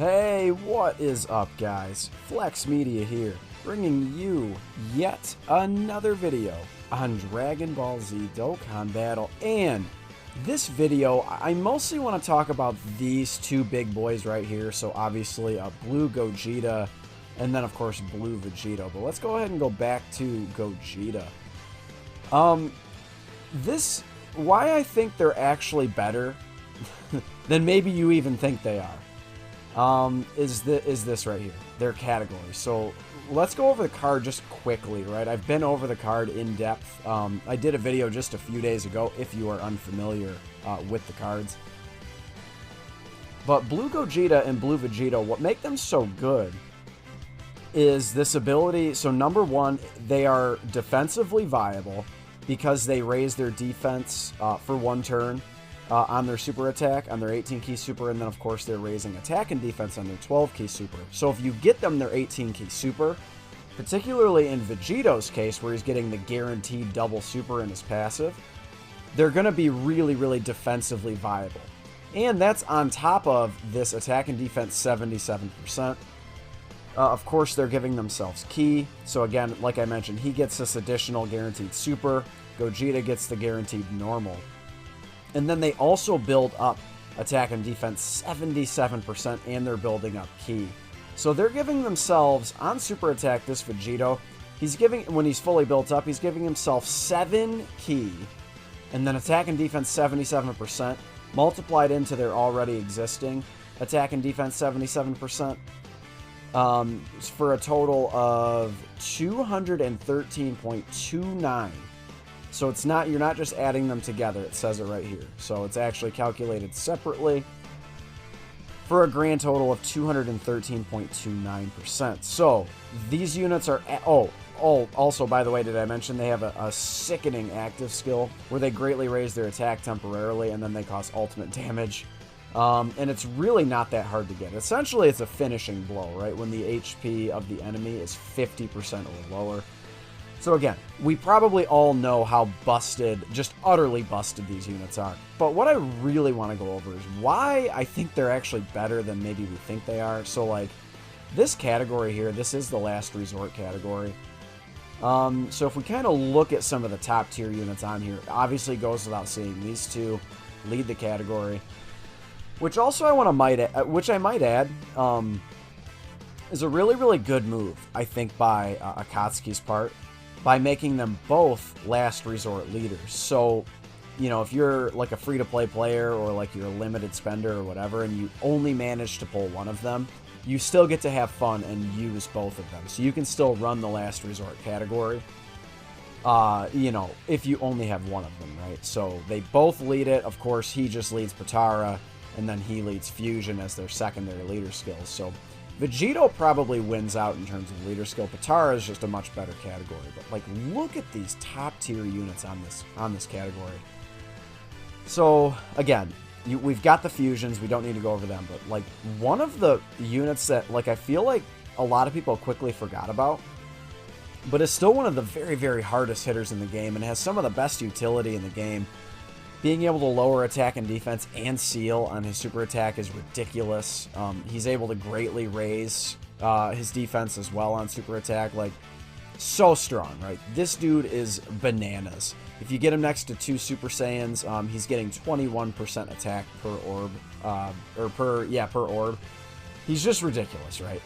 Hey, what is up, guys? Flex Media here, bringing you yet another video on Dragon Ball Z Dokkan Battle. And this video, I mostly want to talk about these two big boys right here. So obviously a blue Gogeta, and then of course blue Vegito. But let's go ahead and go back to Gogeta. Why I think they're actually better than maybe you even think they are. Is this right here, their category. So let's go over the card just quickly, right? I've been over the card in depth. I did a video just a few days ago if you are unfamiliar with the cards. But blue Gogeta and blue Vegito, what make them so good is this ability. So number one, they are defensively viable because they raise their defense for one turn. On their super attack, on their 18 key super, and then of course they're raising attack and defense on their 12 key super. So if you get them their 18 key super, particularly in Vegito's case where he's getting the guaranteed double super in his passive, they're going to be really, really defensively viable. And that's on top of this attack and defense 77%. Of course they're giving themselves key. So again, like I mentioned, he gets this additional guaranteed super. Gogeta gets the guaranteed normal. And then they also build up attack and defense 77%, and they're building up key. So they're giving themselves, on super attack, this Vegito, when he's fully built up, he's giving himself 7 key, and then attack and defense 77%, multiplied into their already existing attack and defense 77%, for a total of 213.29. So it's not, you're not just adding them together, it says it right here. So it's actually calculated separately for a grand total of 213.29%. So these units are, also, by the way, did I mention they have a sickening active skill where they greatly raise their attack temporarily and then they cause ultimate damage. And it's really not that hard to get. Essentially, it's a finishing blow, right? When the HP of the enemy is 50% or lower. So again, we probably all know how busted, just utterly busted these units are. But what I really want to go over is why I think they're actually better than maybe we think they are. So like, this category here, this is the last resort category. So if we kind of look at some of the top tier units on here, obviously goes without saying, these two lead the category. Which also I might add, is a really, really good move, I think, by Akatsuki's part, by making them both last resort leaders. So, you know, if you're like a free-to-play player or like you're a limited spender or whatever, and you only manage to pull one of them, you still get to have fun and use both of them. So you can still run the last resort category, you know, if you only have one of them, right? So they both lead it. Of course, he just leads Potara, and then he leads Fusion as their secondary leader skills. So Vegito probably wins out in terms of leader skill. Potara is just a much better category. But like, look at these top tier units on this category. So again, we've got the fusions. We don't need to go over them. But like, one of the units that like I feel like a lot of people quickly forgot about, but is still one of the very, very hardest hitters in the game and has some of the best utility in the game. Being able to lower attack and defense and seal on his super attack is ridiculous. He's able to greatly raise his defense as well on super attack. Like, so strong, right? This dude is bananas. If you get him next to 2 Super Saiyans, he's getting 21% attack per orb. Per orb. He's just ridiculous, right?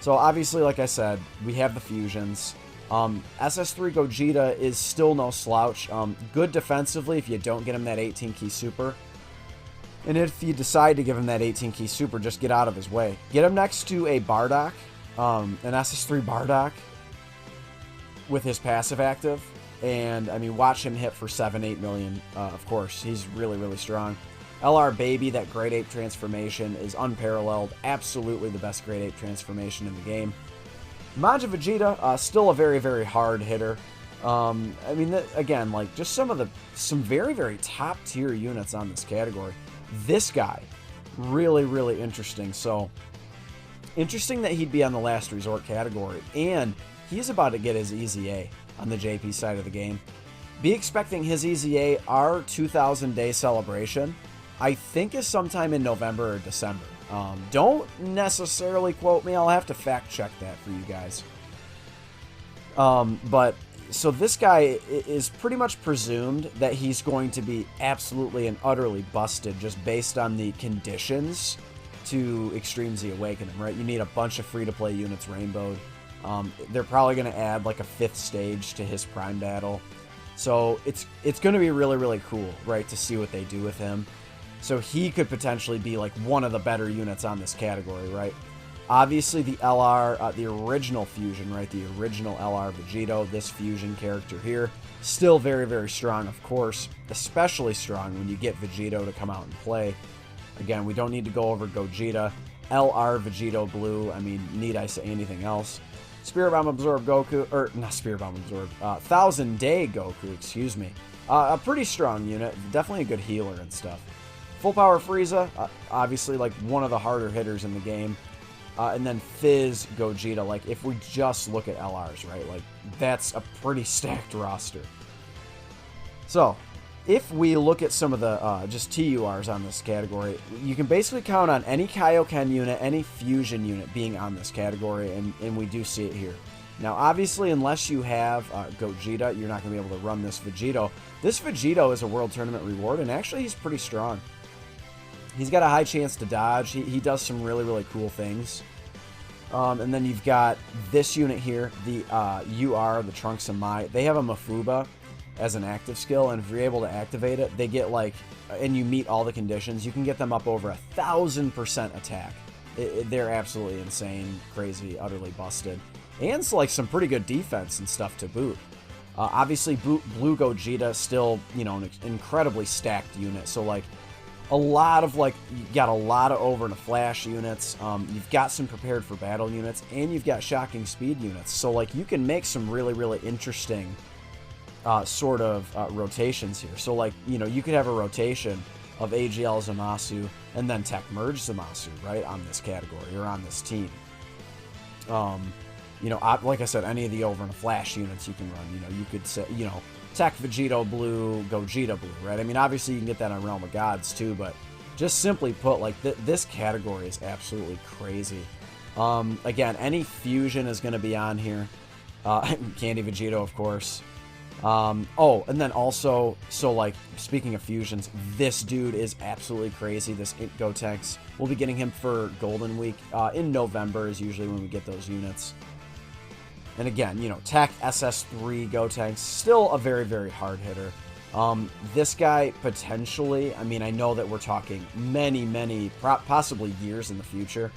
So obviously, like I said, we have the fusions. SS3 Gogeta is still no slouch. Good defensively if you don't get him that 18 key super. And if you decide to give him that 18 key super, just get out of his way. Get him next to a Bardock, an SS3 Bardock with his passive active. And, I mean, watch him hit for 7-8 million, of course. He's really, really strong. LR Baby, that Great Ape transformation is unparalleled. Absolutely the best Great Ape transformation in the game. Majin Vegeta, still a very, very hard hitter. I mean, again, like, just some very, very top tier units on this category. This guy, really, really interesting. So, interesting that he'd be on the last resort category. And he's about to get his EZA on the JP side of the game. Be expecting his EZA, our 2,000 day celebration, I think is sometime in November or December. Don't necessarily quote me. I'll have to fact check that for you guys. But so this guy is pretty much presumed that he's going to be absolutely and utterly busted just based on the conditions to Extreme Z Awaken him, right? You need a bunch of free-to-play units rainbowed. They're probably going to add like a 5th stage to his Prime Battle. So it's going to be really, really cool, right, to see what they do with him. So he could potentially be like one of the better units on this category, right? Obviously, the LR, the original Fusion, right? The original LR Vegito, this Fusion character here, still very, very strong, of course. Especially strong when you get Vegito to come out and play. Again, we don't need to go over Gogeta. LR Vegito Blue, I mean, need I say anything else? Spirit Bomb Absorb Goku, or not Spirit Bomb Absorb, 1000 Day Goku, excuse me. A pretty strong unit, definitely a good healer and stuff. Full Power Frieza, obviously like one of the harder hitters in the game. And then Fizz Gogeta, like if we just look at LRs, right, like that's a pretty stacked roster. So, if we look at some of the just TURs on this category, you can basically count on any Kaioken unit, any Fusion unit being on this category, and we do see it here. Now, obviously, unless you have Gogeta, you're not going to be able to run this Vegito. This Vegito is a World Tournament reward, and actually he's pretty strong. He's got a high chance to dodge. He does some really, really cool things. And then you've got this unit here, the UR, the Trunks and Mai. They have a Mafuba as an active skill, and if you're able to activate it, they get like, and you meet all the conditions, you can get them up over 1000% attack. They're absolutely insane, crazy, utterly busted. And it's like some pretty good defense and stuff to boot. Obviously, Blue Gogeta still, you know, an incredibly stacked unit. So like, a lot of like, you got a lot of over and a flash units. You've got some prepared for battle units, and you've got shocking speed units. So like, you can make some really, really interesting sort of rotations here. So like, you know, you could have a rotation of AGL Zamasu and then Tech Merge Zamasu, right, on this category or on this team. You know, like I said, any of the over and a flash units you can run. You know, you could say, you know, Tech Vegito Blue, Gogeta Blue, right? I mean, obviously you can get that on Realm of Gods too, but just simply put, like, this category is absolutely crazy. Again, any Fusion is going to be on here. Candy Vegito, of course. Oh, and then also, so like, speaking of fusions, this dude is absolutely crazy, this Int Gotenks. We'll be getting him for Golden Week. In November is usually when we get those units. And again, you know, Tech SS3 Gotenks, still a very, very hard hitter. This guy, potentially, I mean, I know that we're talking many, possibly years in the future,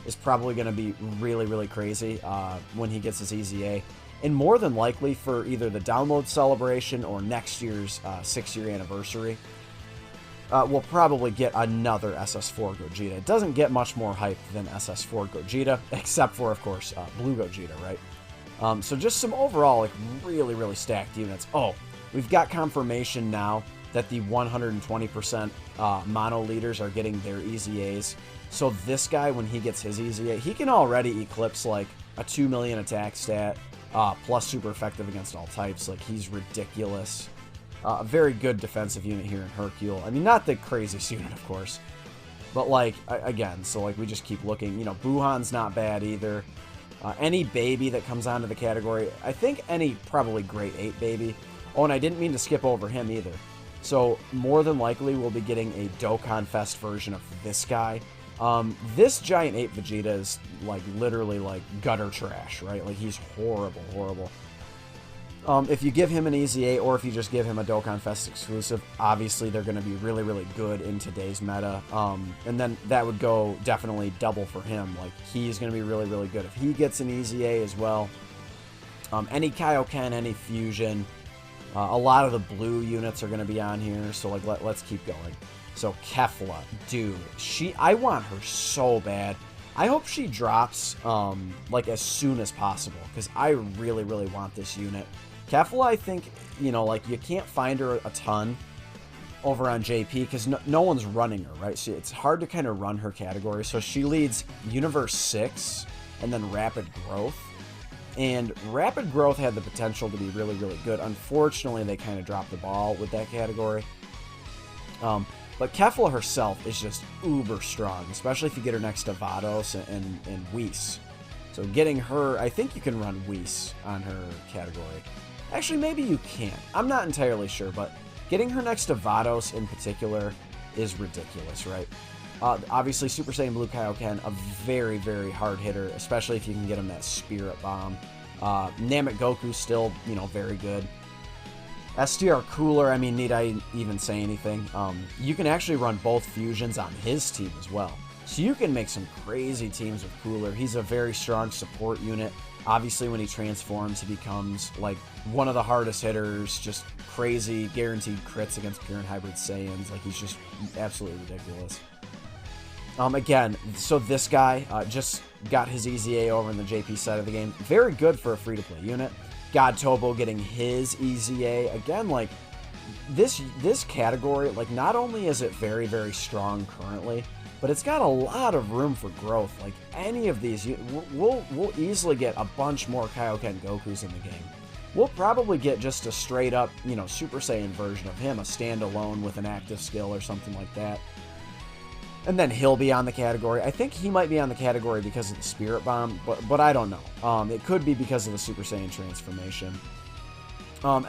is probably going to be really, really crazy when he gets his EZA. And more than likely for either the download celebration or next year's 6-year anniversary, we'll probably get another SS4 Gogeta. It doesn't get much more hype than SS4 Gogeta, except for, of course, Blue Gogeta, right? So just some overall, like, really, really stacked units. Oh, we've got confirmation now that the 120% mono leaders are getting their EZAs. So this guy, when he gets his EZA, he can already eclipse, like, a 2 million attack stat, plus super effective against all types. Like, he's ridiculous. A very good defensive unit here in Hercule. I mean, not the craziest unit, of course. But, like, again, so, like, we just keep looking. You know, Buhan's not bad either. Any baby that comes onto the category, I think any probably grade 8 baby. Oh, and I didn't mean to skip over him either. So, more than likely, we'll be getting a Dokkan Fest version of this guy. This Giant Ape Vegeta is, like, literally, like, gutter trash, right? Like, he's horrible, horrible. If you give him an EZA, or if you just give him a Dokkan Fest exclusive, obviously they're going to be really, really good in today's meta. And then that would go definitely double for him. Like, he's going to be really, really good if he gets an EZA as well. Any Kaioken, any Fusion. A lot of the blue units are going to be on here, so, like, let's keep going. So, Kefla, dude, I want her so bad. I hope she drops, like, as soon as possible, because I really, really want this unit. Kefla, I think, you know, like, you can't find her a ton over on JP, because no one's running her, right? So it's hard to kind of run her category. So she leads Universe 6, and then Rapid Growth. And Rapid Growth had the potential to be really, really good. Unfortunately, they kind of dropped the ball with that category. But But Kefla herself is just uber strong, especially if you get her next to Vados and Whis. So getting her, I think you can run Whis on her category. Actually, maybe you can't. I'm not entirely sure, but getting her next to Vados in particular is ridiculous, right? Obviously, Super Saiyan Blue Kaioken, a very, very hard hitter, especially if you can get him that Spirit Bomb. Namek Goku still, you know, very good. STR Cooler, I mean, need I even say anything? You can actually run both fusions on his team as well. So you can make some crazy teams with Cooler. He's a very strong support unit. Obviously, when he transforms, he becomes, like, one of the hardest hitters, just crazy, guaranteed crits against pure and hybrid Saiyans. Like, he's just absolutely ridiculous. Again, so this guy just got his EZA over in the JP side of the game. Very good for a free-to-play unit. God Tobo getting his EZA. Again, like, this category, like, not only is it very, very strong currently, but it's got a lot of room for growth. Like, any of these, we'll easily get a bunch more Kaioken Gokus in the game. We'll probably get just a straight-up, you know, Super Saiyan version of him, a standalone with an active skill or something like that. And then he'll be on the category. I think he might be on the category because of the Spirit Bomb, but I don't know. It could be because of the Super Saiyan transformation.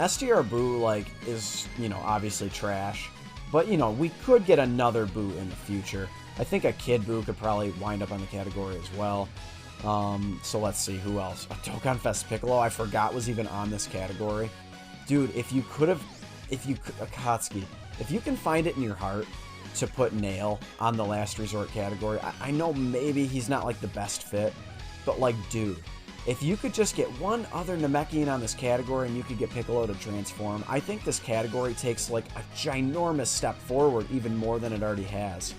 STR Boo, like, is, you know, obviously trash. But, you know, we could get another Boo in the future. I think a Kid Boo could probably wind up on the category as well. So let's see, who else? A Dokkan Fest Piccolo, I forgot was even on this category. Dude, Akatsuki, if you can find it in your heart to put Nail on the last resort category, I know maybe he's not like the best fit, but like, dude, if you could just get one other Namekian on this category and you could get Piccolo to transform, I think this category takes like a ginormous step forward, even more than it already has.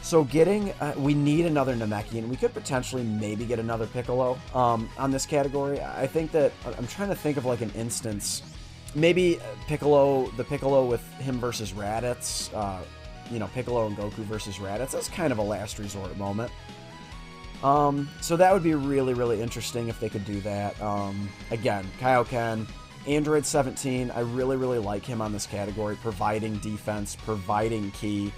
So getting, we need another Namekian. We could potentially maybe get another Piccolo on this category. I think that, I'm trying to think of like an instance. Maybe the Piccolo with him versus Raditz, you know, Piccolo and Goku versus Raditz. That's kind of a last resort moment. So that would be really, really interesting if they could do that. Again, Kaioken, Android 17, I really, really like him on this category, providing defense, providing ki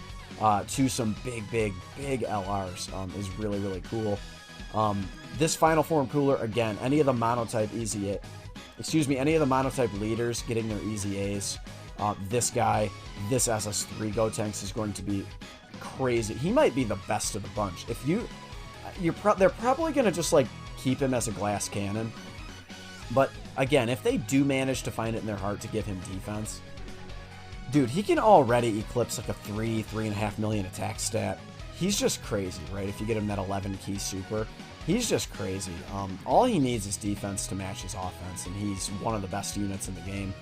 to some big LRs is really, really cool. This final form Cooler, again, any of the monotype EZA, any of the monotype leaders getting their EZAs, this guy, this SS3 Gotenks is going to be crazy. He might be the best of the bunch. If they're probably going to just like keep him as a glass cannon. But again, if they do manage to find it in their heart to give him defense, dude, he can already eclipse like a 3.5 million attack stat. He's just crazy, right? If you get him that 11 key super, he's just crazy. All he needs is defense to match his offense, and he's one of the best units in the game.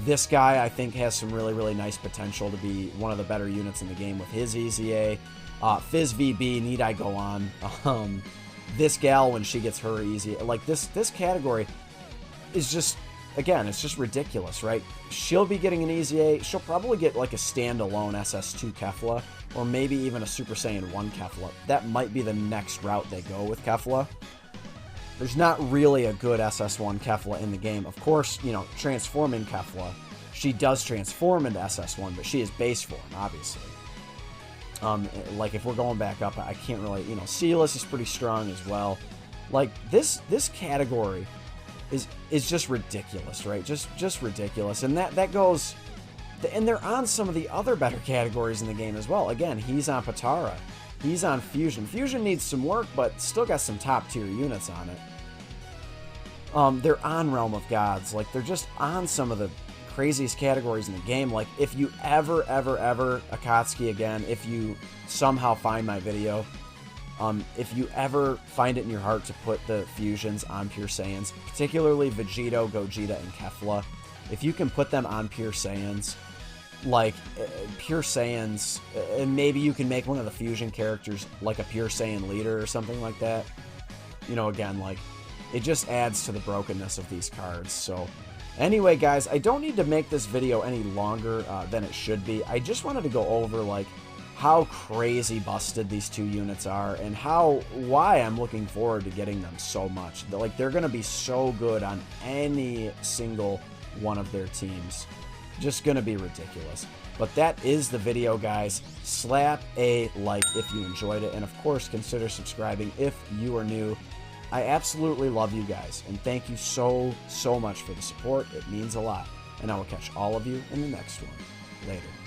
This guy, I think, has some really, really nice potential to be one of the better units in the game with his EZA. Fizz VB, need I go on? This gal, when she gets her EZA, like this category is just, again, it's just ridiculous, right? She'll be getting an EZA. She'll probably get like a standalone SS2 Kefla, or maybe even a Super Saiyan 1 Kefla. That might be the next route they go with Kefla. There's not really a good SS1 Kefla in the game. Of course, you know, transforming Kefla, she does transform into SS1, but she is base form, obviously. Like, if we're going back up, I can't really, you know, Sealess is pretty strong as well. Like, this category is just ridiculous, right? Just ridiculous. And that goes, and they're on some of the other better categories in the game as well. Again, he's on Patara. He's on Fusion. Fusion needs some work, but still got some top tier units on it. They're on Realm of Gods. Like, they're just on some of the craziest categories in the game. Like, if you ever, Akatsuki again, if you somehow find my video, if you ever find it in your heart to put the fusions on Pure Saiyans, particularly Vegito, Gogeta, and Kefla, if you can put them on Pure Saiyans, like, Pure Saiyans, and maybe you can make one of the fusion characters like a Pure Saiyan leader or something like that. You know, again, like, it just adds to the brokenness of these cards. So, anyway, guys, I don't need to make this video any longer than it should be. I just wanted to go over, like, how crazy busted these two units are, and why I'm looking forward to getting them so much. Like, they're going to be so good on any single one of their teams. Just gonna be ridiculous. But that is the video, guys. Slap a like if you enjoyed it, and of course consider subscribing if you are new. I absolutely love you guys, and thank you so much for the support. It means a lot. And I will catch all of you in the next one. Later.